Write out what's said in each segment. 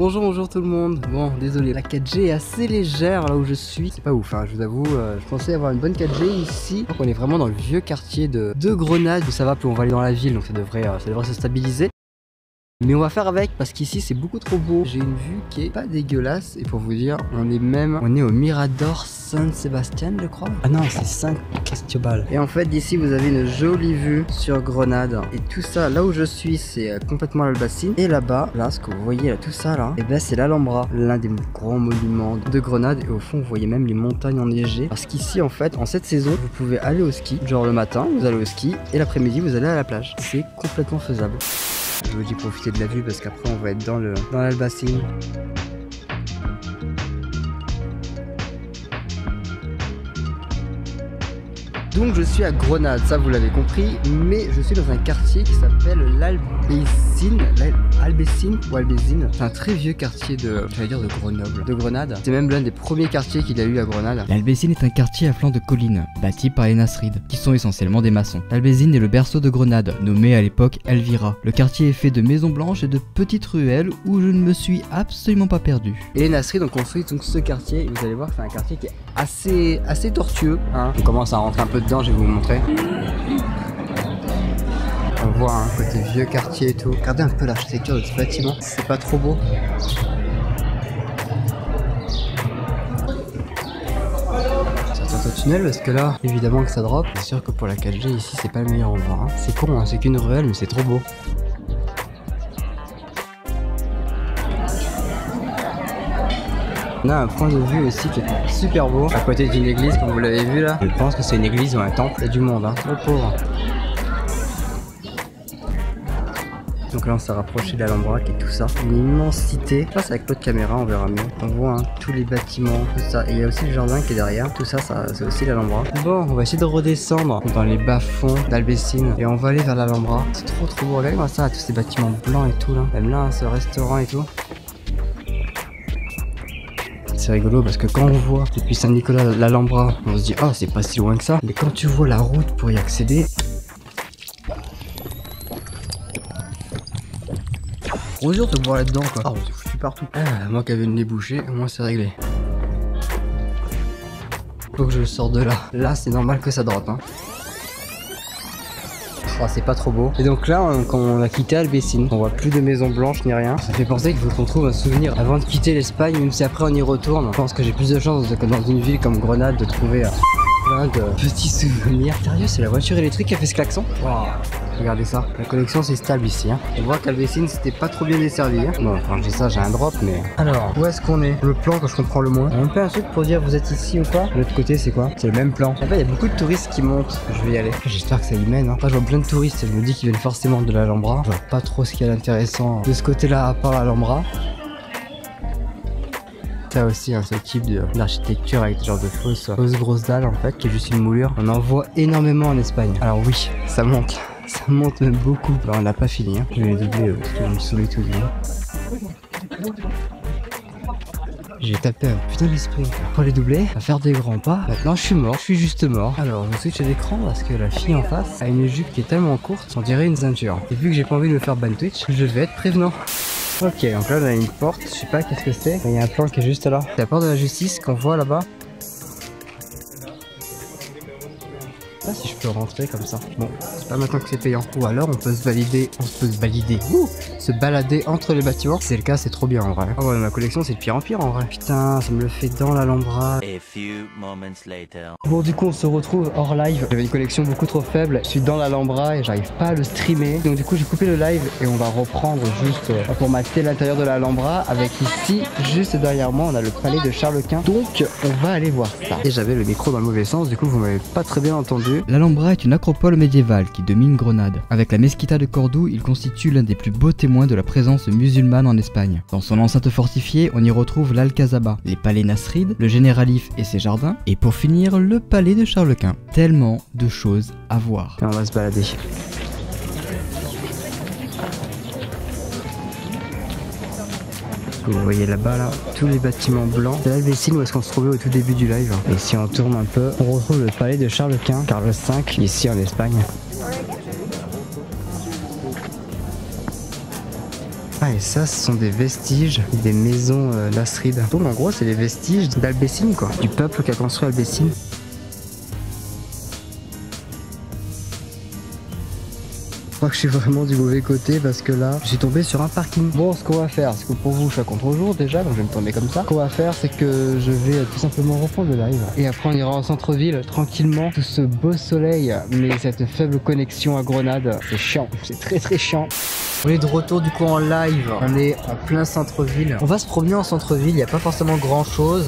Bonjour tout le monde. Bon, désolé, la 4G est assez légère là où je suis. C'est pas ouf, hein, je vous avoue. Je pensais avoir une bonne 4G ici. Donc on est vraiment dans le vieux quartier de Grenade. Plus ça va, plus on va aller dans la ville, donc ça devrait se stabiliser. Mais on va faire avec parce qu'ici c'est beaucoup trop beau. J'ai une vue qui est pas dégueulasse. Et pour vous dire, on est au Mirador San Sebastian, je crois. Ah non, c'est San Cristobal. Et en fait d'ici vous avez une jolie vue sur Grenade. Et tout ça, là où je suis, c'est complètement l'Albacine. Et là-bas, là ce que vous voyez là, tout ça là, et ben c'est l'Alhambra, l'un des grands monuments de Grenade. Et au fond vous voyez même les montagnes enneigées. Parce qu'ici en fait, en cette saison, vous pouvez aller au ski. Genre le matin, vous allez au ski et l'après-midi vous allez à la plage. C'est complètement faisable. Je vous dis profiter de la vue parce qu'après on va être dans l'Albacine. Donc je suis à Grenade, ça vous l'avez compris, mais je suis dans un quartier qui s'appelle l'Albécine. C'est un très vieux quartier de Grenoble, de Grenade. C'est même l'un des premiers quartiers qu'il y a eu à Grenade. L'Albécine est un quartier à flanc de collines, bâti par les Nasrides, qui sont essentiellement des maçons. L'Albécine est le berceau de Grenade, nommé à l'époque Elvira. Le quartier est fait de maisons blanches et de petites ruelles où je ne me suis absolument pas perdu. Et les Nasrides ont construit donc ce quartier, et vous allez voir que c'est un quartier qui est assez tortueux. Hein. On commence à rentrer un peu dedans, je vais vous montrer. On voit un côté vieux quartier et tout. Regardez un peu l'architecture de ce bâtiment, c'est pas trop beau. Sortir au tunnel parce que là, évidemment que ça drop. C'est sûr que pour la 4G ici, c'est pas le meilleur endroit. Hein. C'est con, hein, c'est qu'une ruelle, mais c'est trop beau. On a un point de vue aussi qui est super beau, à côté d'une église, comme vous l'avez vu là. Je pense que c'est une église ou un temple, il y a du monde, hein. Trop pauvre. Donc là on s'est rapproché de l'Alhambra qui est tout ça, une immensité. Là c'est avec peu de caméra, on verra mieux. On voit hein, tous les bâtiments, tout ça. Et il y a aussi le jardin qui est derrière, tout ça, c'est aussi l'Alhambra. Bon, on va essayer de redescendre dans les bas-fonds d'Albécine et on va aller vers l'Alhambra. C'est trop beau, regardez-moi ça, tous ces bâtiments blancs et tout là. Même là, hein, ce restaurant et tout. C'est rigolo parce que quand on voit depuis Saint-Nicolas l'Alhambra, on se dit oh c'est pas si loin que ça. Mais quand tu vois la route pour y accéder, trop dur de boire là-dedans quoi. Oh on s'est foutu partout. Ah, moi qui avais une nez bouchée, au moins c'est réglé. Faut que je sorte de là. Là c'est normal que ça droppe hein. Oh, c'est pas trop beau. Et donc là, quand on a quitté Albécine, on voit plus de maisons blanches ni rien. Ça fait penser qu'il faut qu'on trouve un souvenir avant de quitter l'Espagne, même si après on y retourne. Je pense que j'ai plus de chance que dans une ville comme Grenade de trouver plein de petits souvenirs. Sérieux, c'est la voiture électrique qui a fait ce klaxon. Wow. Regardez ça, la connexion c'est stable ici. Hein. On voit qu'Albécine c'était pas trop bien desservi. Hein. Bon, quand je dis ça, j'ai un drop, mais. Alors, où est-ce qu'on est? Le plan que je comprends le moins. On me fait un truc pour dire vous êtes ici ou pas? De l'autre côté, c'est quoi? C'est le même plan. En fait, il y a beaucoup de touristes qui montent. Je vais y aller. J'espère que ça y mène. Hein. Après, je vois plein de touristes et je me dis qu'ils viennent forcément de l'Alhambra. Je vois pas trop ce qu'il y a d'intéressant de ce côté-là à part l'Alhambra. Ça aussi, hein, ce type d'architecture avec ce genre de fausse grosse dalle en fait, qui est juste une moulure. On en voit énormément en Espagne. Alors oui, ça monte. Ça monte même beaucoup. Alors, on n'a pas fini. Hein. Je vais les doubler parce qu'ils vont me saouler tout le monde. J'ai tapé un putain d'esprit pour les doubler, à faire des grands pas. Maintenant je suis mort, je suis juste mort. Alors je switch l'écran parce que la fille en face a une jupe qui est tellement courte, on dirait une ceinture. Et vu que j'ai pas envie de me faire ban Twitch, je vais être prévenant. Ok, donc là on a une porte, je sais pas qu'est-ce que c'est. Il y a un plan qui est juste là. C'est la porte de la justice qu'on voit là-bas. Je sais pas si je peux rentrer comme ça. Bon, c'est pas maintenant que c'est payant. Ou alors on peut se balader entre les bâtiments. Si c'est le cas, c'est trop bien en vrai. Oh ouais, ma collection c'est de pire en pire en vrai. Putain, ça me le fait dans l'Alhambra. Bon, du coup, on se retrouve hors live. J'avais une collection beaucoup trop faible. Je suis dans l'Alhambra et j'arrive pas à le streamer. Donc du coup, j'ai coupé le live et on va reprendre juste pour mater l'intérieur de l'Alhambra. Avec ici, juste derrière moi, on a le palais de Charles Quint. Donc, on va aller voir ça. Et j'avais le micro dans le mauvais sens. Du coup, vous m'avez pas très bien entendu. L'Alhambra est une acropole médiévale qui domine Grenade. Avec la Mesquita de Cordoue, il constitue l'un des plus beaux témoins de la présence musulmane en Espagne. Dans son enceinte fortifiée, on y retrouve l'Alcazaba, les palais Nasrides, le Generalif et ses jardins, et pour finir, le palais de Charles Quint. Tellement de choses à voir. Et on va se balader. Vous voyez là-bas, là, tous les bâtiments blancs. C'est l'Albécine où est-ce qu'on se trouvait au tout début du live. Et si on tourne un peu, on retrouve le palais de Charles Quint, Carlos V, ici en Espagne. Ah, et ça, ce sont des vestiges des maisons nasrides. Donc en gros, c'est les vestiges d'Albessine, quoi, du peuple qui a construit Albessine. Je crois que je suis vraiment du mauvais côté parce que là, j'ai tombé sur un parking. Bon, ce qu'on va faire, c'est que pour vous, je suis à contre-jour déjà, donc je vais me tomber comme ça. Ce qu'on va faire, c'est que je vais tout simplement reprendre le live. Et après, on ira en centre-ville tranquillement. Tout ce beau soleil, mais cette faible connexion à Grenade, c'est chiant. C'est très très chiant. On est de retour du coup en live. On est en plein centre-ville. On va se promener en centre-ville, il n'y a pas forcément grand-chose.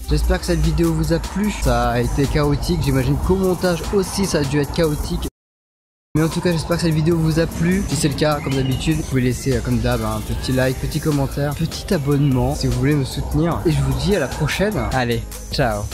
J'espère que cette vidéo vous a plu. Ça a été chaotique, j'imagine qu'au montage aussi, ça a dû être chaotique. Mais en tout cas, j'espère que cette vidéo vous a plu. Si c'est le cas, comme d'habitude, vous pouvez laisser comme d'hab un petit like, petit commentaire, petit abonnement si vous voulez me soutenir. Et je vous dis à la prochaine. Allez, ciao.